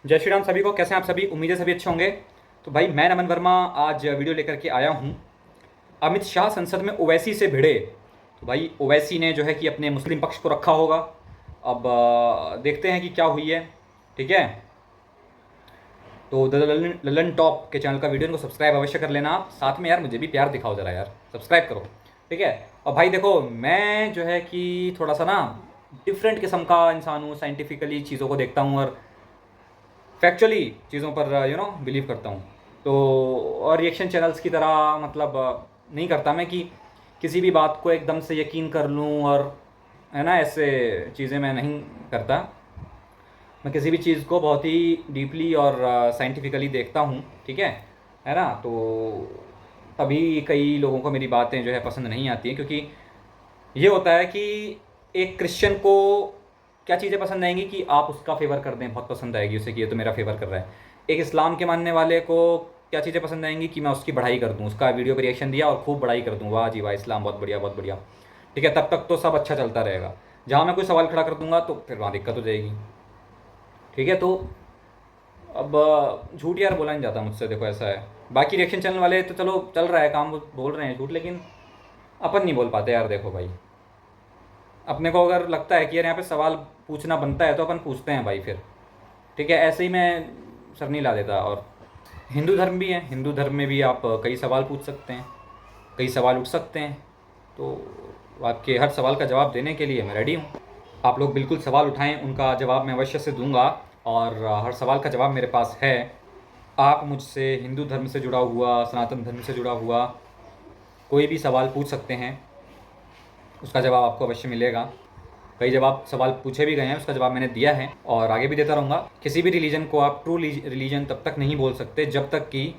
जय श्री राम सभी को। कैसे हैं आप सभी? उम्मीद है सभी अच्छे होंगे। तो भाई मैं नमन वर्मा आज वीडियो लेकर के आया हूँ। अमित शाह संसद में ओवैसी से भिड़े। तो भाई ओवैसी ने जो है कि अपने मुस्लिम पक्ष को रखा होगा। अब देखते हैं कि क्या हुई है। ठीक है, तो द ललन टॉप के चैनल का वीडियो को सब्सक्राइब अवश्य कर लेना आप। साथ में यार मुझे भी प्यार दिखाओ ज़रा यार, सब्सक्राइब करो। ठीक है। और भाई देखो, मैं जो है कि थोड़ा सा ना डिफरेंट किस्म का इंसान हूँ। साइंटिफिकली चीज़ों को देखता हूँ और फैक्चुअली चीज़ों पर बिलीव करता हूँ। तो और रिएक्शन चैनल्स की तरह मतलब नहीं करता मैं कि किसी भी बात को एकदम से यकीन कर लूँ और है ना, ऐसे चीज़ें मैं नहीं करता। मैं किसी भी चीज़ को बहुत ही डीपली और साइंटिफिकली देखता हूँ। ठीक है ना। तो तभी कई लोगों को मेरी बातें जो है पसंद नहीं आती हैं, क्योंकि ये होता है कि एक क्रिश्चियन को क्या चीज़ें पसंद आएंगी कि आप उसका फेवर कर दें, बहुत पसंद आएगी उसे कि ये तो मेरा फेवर कर रहा है। एक इस्लाम के मानने वाले को क्या चीज़ें पसंद आएंगी कि मैं उसकी बढ़ाई कर दूँ, उसका वीडियो पर रिएक्शन दिया और खूब बढ़ाई कर दूँ, वाह जी वाह इस्लाम बहुत बढ़िया बहुत बढ़िया। ठीक है, तब तक तो सब अच्छा चलता रहेगा। जहाँ मैं कोई सवाल खड़ा कर दूंगा तो फिर वहाँ दिक्कत हो जाएगी। ठीक है, तो अब झूठ यार बोला नहीं जाता मुझसे, देखो ऐसा है। बाकी रिएक्शन चैनल वाले तो चलो चल रहा है काम, वो बोल रहे हैं झूठ, लेकिन अपन नहीं बोल पाते यार। देखो भाई, अपने को अगर लगता है कि यार यहाँ पे सवाल पूछना बनता है तो अपन पूछते हैं भाई फिर। ठीक है, ऐसे ही मैं सर नहीं ला देता। और हिंदू धर्म भी है, हिंदू धर्म में भी आप कई सवाल पूछ सकते हैं, कई सवाल उठ सकते हैं। तो आपके हर सवाल का जवाब देने के लिए मैं रेडी हूँ। आप लोग बिल्कुल सवाल उठाएं, उनका जवाब मैं अवश्य से दूंगा। और हर सवाल का जवाब मेरे पास है। आप मुझसे हिंदू धर्म से जुड़ा हुआ, सनातन धर्म से जुड़ा हुआ कोई भी सवाल पूछ सकते हैं, उसका जवाब आपको अवश्य मिलेगा। कई जवाब सवाल पूछे भी गए हैं, उसका जवाब मैंने दिया है और आगे भी देता रहूँगा। किसी भी रिलीजन को आप ट्रू रिलीजन तब तक नहीं बोल सकते जब तक कि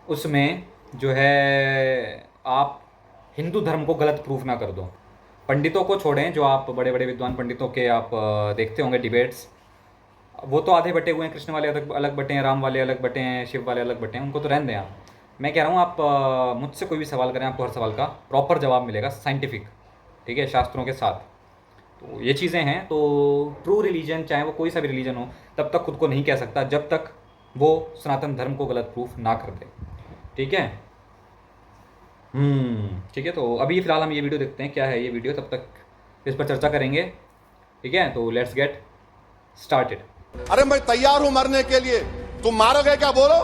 उसमें जो है आप हिंदू धर्म को गलत प्रूफ ना कर दो। पंडितों को छोड़ें, जो आप बड़े बड़े विद्वान पंडितों के आप देखते होंगे डिबेट्स, वो तो आधे बटे हुए हैं। कृष्ण वाले अलग अलग बटे हैं, राम वाले अलग बटे हैं, शिव वाले अलग बटे हैं, उनको तो रहने दें आप। मैं कह रहा हूँ आप मुझसे कोई भी सवाल करें, आपको हर सवाल का प्रॉपर जवाब मिलेगा, साइंटिफिक। ठीक है, शास्त्रों के साथ। तो ये चीज़ें हैं। तो ट्रू रिलीजन, चाहे वो कोई सा भी रिलीजन हो, तब तक खुद को नहीं कह सकता जब तक वो सनातन धर्म को गलत प्रूफ ना कर दे। ठीक है। ठीक है, तो अभी फ़िलहाल हम ये वीडियो देखते हैं क्या है ये वीडियो, तब तक इस पर चर्चा करेंगे। ठीक है, तो लेट्स गेट स्टार्टेड। अरे मैं तैयार हूं मरने के लिए। तुम मारोगे क्या? बोलो,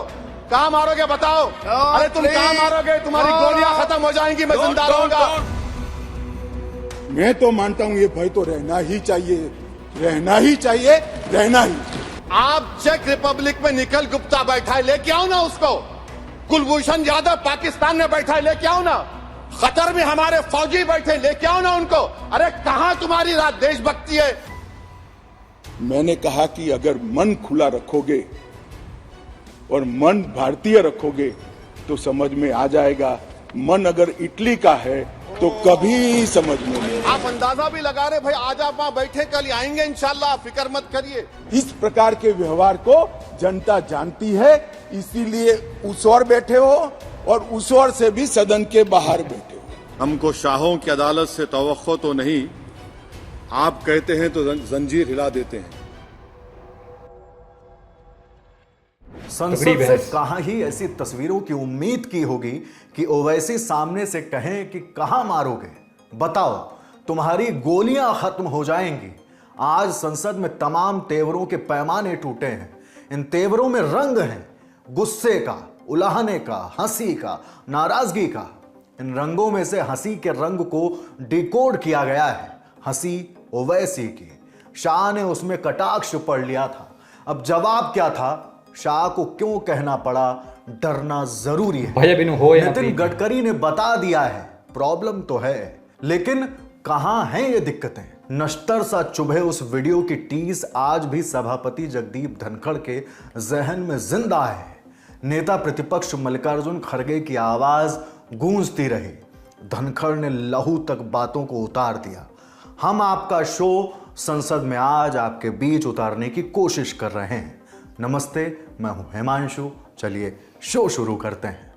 कहां मारोगे बताओ। अरे तुम कहां मारोगे? तुम्हारी गोलियां खत्म हो जाएंगी, मैं जिंदा रहूंगा। मैं तो मानता हूं ये भय तो रहना ही चाहिए, रहना ही चाहिए, रहना ही। आप चेक रिपब्लिक में निखिल गुप्ता बैठा है, लेके आओ ना उसको। कुलभूषण यादव पाकिस्तान में बैठा है, लेके आओ ना। कतर में हमारे फौजी बैठे, लेके आओ ना उनको। अरे कहां तुम्हारी देशभक्ति है? मैंने कहा कि अगर मन खुला रखोगे और मन भारतीय रखोगे तो समझ में आ जाएगा। मन अगर इटली का है तो कभी समझ में नहीं। आप अंदाजा भी लगा रहे भाई, आज आप वहां बैठे, कल आएंगे इंशाल्लाह, फिक्र मत करिए। इस प्रकार के व्यवहार को जनता जानती है, इसीलिए उस ओर बैठे हो और उस ओर से भी सदन के बाहर बैठे हो। हमको शाहों की अदालत से तवक्को तो नहीं, आप कहते हैं तो जंजीर हिला देते हैं। संसद से कहां ही ऐसी तस्वीरों की उम्मीद की होगी कि ओवैसी सामने से कहें कि कहां मारोगे, बताओ तुम्हारी गोलियां खत्म हो जाएंगी। आज संसद में तमाम तेवरों के पैमाने टूटे हैं। इन तेवरों में रंग हैं, गुस्से का, उलाहने का, हंसी का, नाराजगी का। इन रंगों में से हंसी के रंग को डिकोड किया गया है। हंसी ओवैसी की, शाह ने उसमें कटाक्ष पढ़ लिया था। अब जवाब क्या था? शाह को क्यों कहना पड़ा डरना जरूरी है? नितिन गडकरी ने बता दिया है, प्रॉब्लम तो है, लेकिन कहां हैं ये दिक्कतें? नश्तर सा चुभे उस वीडियो की टीस आज भी सभापति जगदीप धनखड़ के जहन में जिंदा है। नेता प्रतिपक्ष मल्लिकार्जुन खड़गे की आवाज गूंजती रही। धनखड़ ने लहू तक बातों को उतार दिया। हम आपका शो संसद में आज आपके बीच उतारने की कोशिश कर रहे हैं। नमस्ते, मैं हूं हिमांशु। चलिए शो शुरू करते हैं।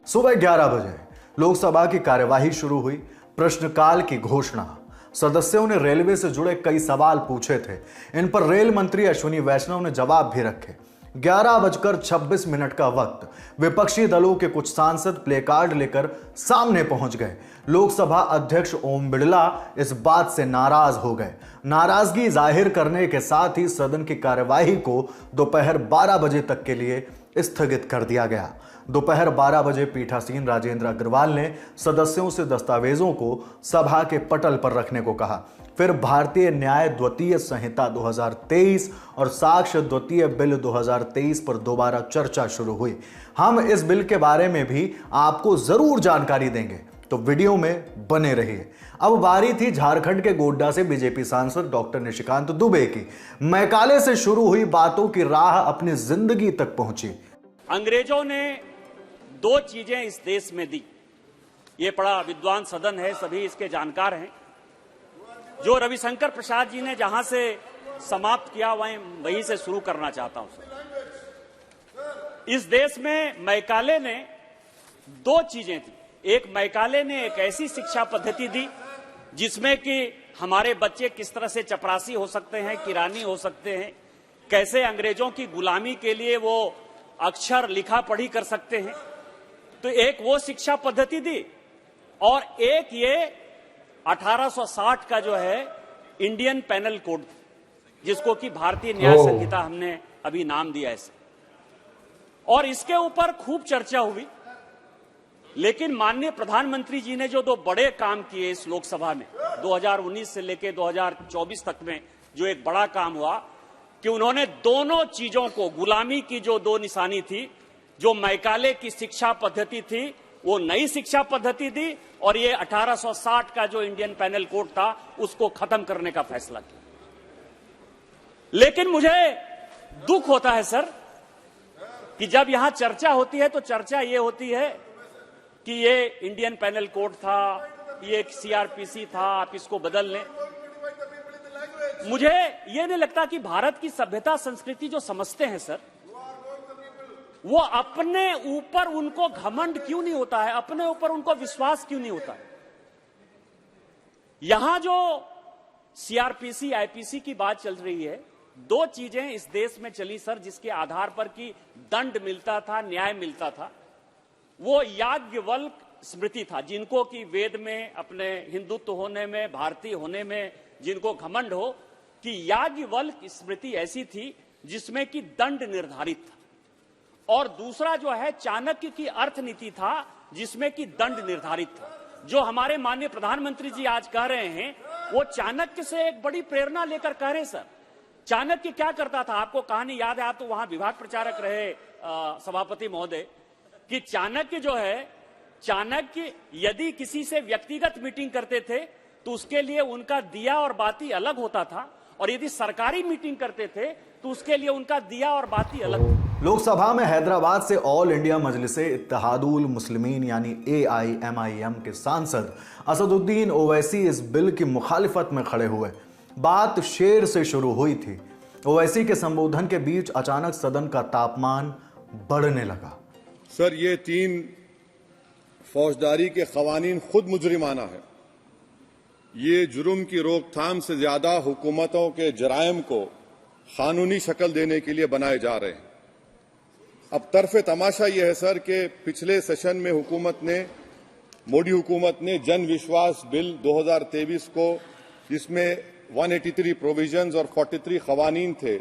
सुबह 11 बजे लोकसभा की कार्यवाही शुरू हुई। प्रश्नकाल की घोषणा। सदस्यों ने रेलवे से जुड़े कई सवाल पूछे थे। इन पर रेल मंत्री अश्विनी वैष्णव ने जवाब भी रखे। 11:26 का वक्त। विपक्षी दलों के कुछ सांसद प्लेकार्ड लेकर सामने पहुंच गए। लोकसभा अध्यक्ष ओम बिड़ला इस बात से नाराज हो गए। नाराजगी जाहिर करने के साथ ही सदन की कार्यवाही को दोपहर 12 बजे तक के लिए स्थगित कर दिया गया। दोपहर 12 बजे पीठासीन राजेंद्र अग्रवाल ने सदस्यों से दस्तावेजों को सभा के पटल पर रखने को कहा। फिर भारतीय न्याय द्वितीय संहिता 2023 और साक्ष्य द्वितीय बिल 2023 पर दोबारा चर्चा शुरू हुई। हम इस बिल के बारे में भी आपको जरूर जानकारी देंगे, तो वीडियो में बने रहिए। अब बारी थी झारखंड के गोड्डा से बीजेपी सांसद डॉक्टर निशिकांत दुबे की। मैकाले से शुरू हुई बातों की राह अपनी जिंदगी तक पहुंची। अंग्रेजों ने दो चीजें इस देश में दी। ये बड़ा विद्वान सदन है, सभी इसके जानकार हैं। जो रविशंकर प्रसाद जी ने जहां से समाप्त किया वहीं से शुरू करना चाहता हूं। इस देश में मैकाले ने दो चीजें दी। एक, मैकाले ने एक ऐसी शिक्षा पद्धति दी जिसमें कि हमारे बच्चे किस तरह से चपरासी हो सकते हैं, किरानी हो सकते हैं, कैसे अंग्रेजों की गुलामी के लिए वो अक्षर लिखा पढ़ी कर सकते हैं। तो एक वो शिक्षा पद्धति दी, और एक ये 1860 का जो है इंडियन पेनल कोड, जिसको कि भारतीय न्याय संहिता हमने अभी नाम दिया है। और इसके ऊपर खूब चर्चा हुई। लेकिन माननीय प्रधानमंत्री जी ने जो दो बड़े काम किए इस लोकसभा में 2019 से लेकर 2024 तक में, जो एक बड़ा काम हुआ कि उन्होंने दोनों चीजों को, गुलामी की जो दो निशानी थी, जो मैकाले की शिक्षा पद्धति थी, वो नई शिक्षा पद्धति दी, और ये 1860 का जो इंडियन पेनल कोड था उसको खत्म करने का फैसला किया। लेकिन मुझे दुख होता है सर कि जब यहां चर्चा होती है तो चर्चा ये होती है कि ये इंडियन पेनल कोड था, ये सीआरपीसी था, आप इसको बदल लें। मुझे ये नहीं लगता कि भारत की सभ्यता संस्कृति जो समझते हैं सर, वो अपने ऊपर उनको घमंड क्यों नहीं होता है, अपने ऊपर उनको विश्वास क्यों नहीं होता है। यहां जो सीआरपीसी आईपीसी की बात चल रही है, दो चीजें इस देश में चली सर जिसके आधार पर कि दंड मिलता था, न्याय मिलता था। वो याज्ञवल्क स्मृति था, जिनको कि वेद में, अपने हिंदुत्व होने में, भारतीय होने में जिनको घमंड हो, कि याज्ञवल्क स्मृति ऐसी थी जिसमें कि दंड निर्धारित था। और दूसरा जो है चाणक्य की अर्थनीति था जिसमें कि दंड निर्धारित था। जो हमारे माननीय प्रधानमंत्री जी आज कह रहे हैं वो चाणक्य से एक बड़ी प्रेरणा लेकर कह रहे हैं सर। चाणक्य क्या करता था, आपको कहानी याद है, आप तो वहां विभाग प्रचारक रहे सभापति महोदय, कि चाणक्य जो है, चाणक्य यदि किसी से व्यक्तिगत मीटिंग करते थे तो उसके लिए उनका दिया और बाती अलग होता था, और यदि सरकारी मीटिंग करते थे तो उसके लिए उनका दिया और बाती अलग था। लोकसभा में हैदराबाद से ऑल इंडिया मजलिसे इत्तेहादुल मुस्लिमीन यानी AIMIM के सांसद असदुद्दीन ओवैसी इस बिल की मुखालिफत में खड़े हुए। बात शेर से शुरू हुई थी। ओवैसी के संबोधन के बीच अचानक सदन का तापमान बढ़ने लगा। सर, ये 3 फौजदारी के कवानीन खुद मुजरिमाना है। ये जुर्म की रोकथाम से ज्यादा हुकूमतों के जराइम को कानूनी शक्ल देने के लिए बनाए जा रहे हैं। अब तरफे तमाशा यह है सर कि पिछले सेशन में मोदी हुकूमत ने जन विश्वास बिल 2023 को, जिसमें 183 प्रोविजंस और 43 कवानीन थे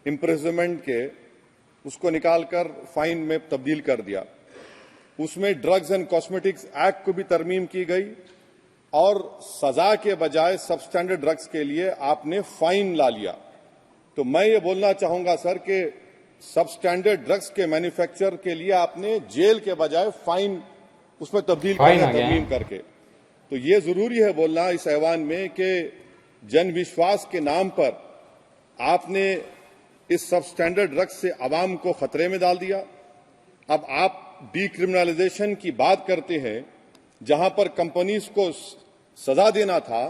इम्प्रिजनमेंट के, उसको निकालकर फाइन में तब्दील कर दिया। उसमें ड्रग्स एंड कॉस्मेटिक्स एक्ट को भी तरमीम की गई, और सजा के बजाय सबस्टैंडर्ड ड्रग्स के लिए आपने फाइन ला लिया। तो मैं ये बोलना चाहूंगा सर कि सबस्टैंडर्ड ड्रग्स के मैन्युफैक्चर के लिए आपने जेल के बजाय फाइन उसमें तब्दील करके। तो ये जरूरी है बोलना इस ऐवान में कि जन विश्वास के नाम पर आपने इस सबस्टैंडर्ड ड्रग्स से आवाम को खतरे में डाल दिया। अब आप डीक्रिमिनलाइजेशन की बात करते हैं, जहां पर कंपनीज को सजा देना था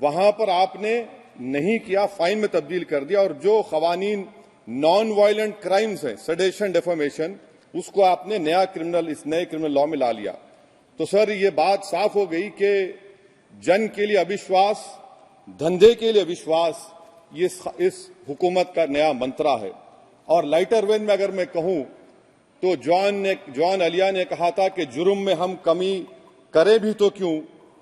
वहां पर आपने नहीं किया, फाइन में तब्दील कर दिया। और जो खवानीन नॉन वायलेंट क्राइम्स हैं, सेडेशन, डेफेमेशन, उसको आपने इस नए क्रिमिनल लॉ में ला लिया। तो सर ये बात साफ हो गई कि जन के लिए अविश्वास, धंधे के लिए विश्वास, ये इस हुकूमत का नया मंत्रा है। और लाइटर वेन में अगर मैं कहूं तो जॉन अलिया ने कहा था कि जुर्म में हम कमी करें भी तो क्यों,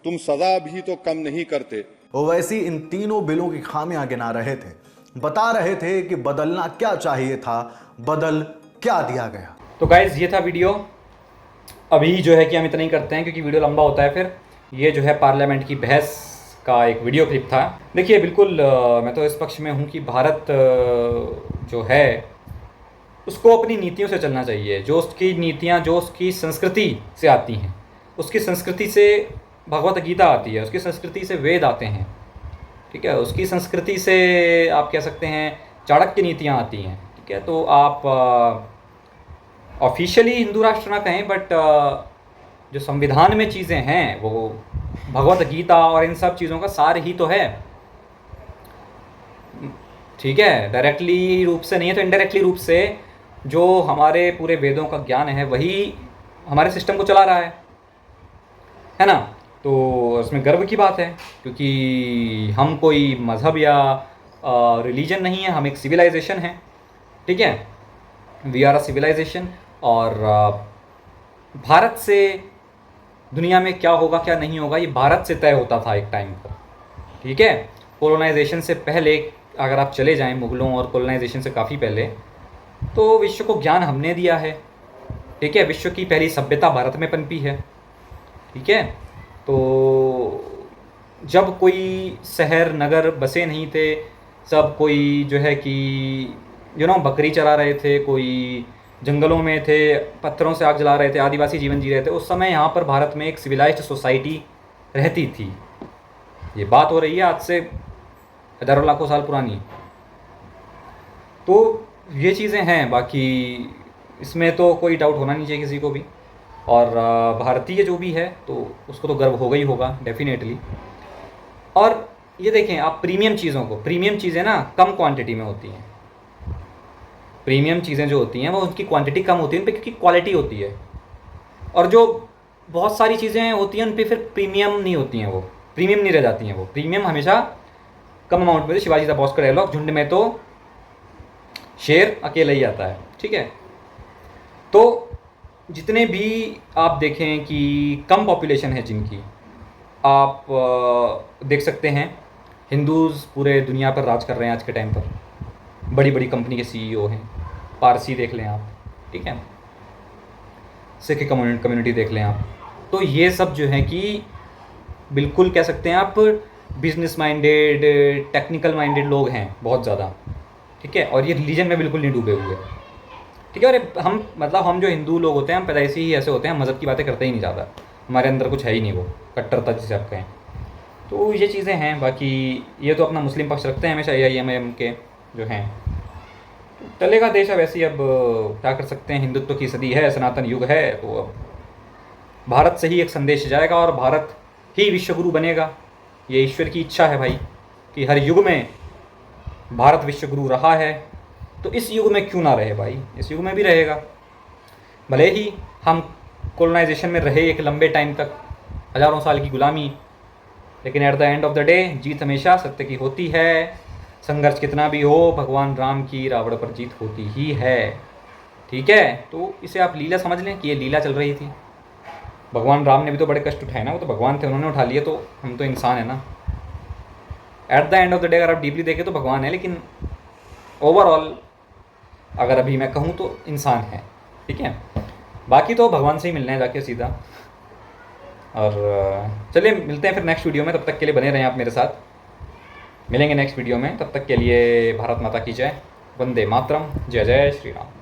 तुम सजा भी तो कम नहीं करते। ओवैसी इन तीनों बिलों की खामियां गिना रहे थे, बता रहे थे कि बदलना क्या चाहिए था, बदल क्या दिया गया। तो गाइज ये था वीडियो। अभी जो है कि हम इतना ही करते हैं क्योंकि वीडियो लंबा होता है फिर। ये जो है पार्लियामेंट की बहस का एक वीडियो क्लिप था। देखिए बिल्कुल मैं तो इस पक्ष में हूँ कि भारत जो है उसको अपनी नीतियों से चलना चाहिए, जो उसकी नीतियाँ, जो उसकी संस्कृति से आती हैं। उसकी संस्कृति से भगवत गीता आती है, उसकी संस्कृति से वेद आते हैं, ठीक है। उसकी संस्कृति से आप कह सकते हैं चाणक्य नीतियाँ आती हैं, ठीक है। तो आप ऑफिशियली हिंदू राष्ट्र ना कहें, बट जो संविधान में चीज़ें हैं वो भगवत गीता और इन सब चीज़ों का सार ही तो है, ठीक है। डायरेक्टली रूप से नहीं है तो इनडायरेक्टली रूप से जो हमारे पूरे वेदों का ज्ञान है वही हमारे सिस्टम को चला रहा है ना। तो इसमें गर्व की बात है क्योंकि हम कोई मज़हब या रिलीजन नहीं है, हम एक सिविलाइजेशन है, ठीक है। We are a civilisation. और भारत से दुनिया में क्या होगा क्या नहीं होगा ये भारत से तय होता था एक टाइम पर, ठीक है। कोलोनाइजेशन से पहले अगर आप चले जाएं, मुग़लों और कोलोनाइजेशन से काफ़ी पहले, तो विश्व को ज्ञान हमने दिया है, ठीक है। विश्व की पहली सभ्यता भारत में पनपी है, ठीक है। तो जब कोई शहर नगर बसे नहीं थे, सब कोई जो है कि बकरी चरा रहे थे, कोई जंगलों में थे, पत्थरों से आग जला रहे थे, आदिवासी जीवन जी रहे थे, उस समय यहाँ पर भारत में एक सिविलाइज्ड सोसाइटी रहती थी। ये बात हो रही है आज से हज़ारों लाखों साल पुरानी। तो ये चीज़ें हैं, बाकी इसमें तो कोई डाउट होना नहीं चाहिए किसी को भी। और भारतीय जो भी है तो उसको तो गर्व होगा ही होगा डेफिनेटली। और ये देखें आप प्रीमियम चीज़ों को, प्रीमियम चीज़ें ना कम क्वांटिटी में होती हैं। प्रीमियम चीज़ें जो होती हैं वो उनकी क्वांटिटी कम होती है, उन पर क्योंकि क्वालिटी होती है। और जो बहुत सारी चीज़ें होती हैं उन पर फिर प्रीमियम नहीं होती हैं, वो प्रीमियम नहीं रह जाती हैं। वो प्रीमियम हमेशा कम अमाउंट में। शिवाजी द बॉस का डायलॉग, झुंड में तो शेर अकेला ही आता है, ठीक है। तो जितने भी आप देखें कि कम पॉपुलेशन है जिनकी, आप देख सकते हैं हिंदूज़ पूरे दुनिया पर राज कर रहे हैं आज के टाइम पर। बड़ी बड़ी कंपनी के सीईओ हैं, पारसी देख लें आप, ठीक है। सिख कम्युनिटी देख लें आप। तो ये सब जो है कि बिल्कुल कह सकते हैं आप बिजनेस माइंडेड, टेक्निकल माइंडेड लोग हैं बहुत ज़्यादा, ठीक है। और ये रिलीजन में बिल्कुल नहीं डूबे हुए, ठीक है। और हम जो हिंदू लोग होते हैं हम पैदाइशी ही ऐसे होते हैं, मज़हब की बातें करते ही नहीं ज़्यादा, हमारे अंदर कुछ है ही नहीं वो कट्टरता जिसे आप कहें। तो ये चीज़ें हैं। बाकी ये तो अपना मुस्लिम पक्ष रखते हैं हमेशा, AIMIM के जो हैं। चलेगा देश अब ऐसे ही, अब क्या कर सकते हैं। हिंदुत्व की सदी है, सनातन युग है, तो अब भारत से ही एक संदेश जाएगा और भारत ही विश्वगुरु बनेगा। ये ईश्वर की इच्छा है भाई कि हर युग में भारत विश्वगुरु रहा है, तो इस युग में क्यों ना रहे भाई, इस युग में भी रहेगा। भले ही हम कोलोनाइजेशन में रहे एक लंबे टाइम तक, हज़ारों साल की गुलामी, लेकिन at the end of the day जीत हमेशा सत्य की होती है। संघर्ष कितना भी हो, भगवान राम की रावण पर जीत होती ही है, ठीक है। तो इसे आप लीला समझ लें कि ये लीला चल रही थी। भगवान राम ने भी तो बड़े कष्ट उठाए ना, वो तो भगवान थे, उन्होंने उठा लिए, तो हम तो इंसान है ना। Eight the end of the day अगर आप डीपली देखें तो भगवान है, लेकिन ओवरऑल अगर अभी मैं कहूँ तो इंसान है, ठीक है। बाकी तो भगवान से ही मिलना है जाके सीधा। और चलिए मिलते हैं फिर नेक्स्ट वीडियो में, तब तक के लिए बने रहें आप मेरे साथ। मिलेंगे नेक्स्ट वीडियो में, तब तक के लिए भारत माता की जय, वंदे मातरम, जय जय श्री राम।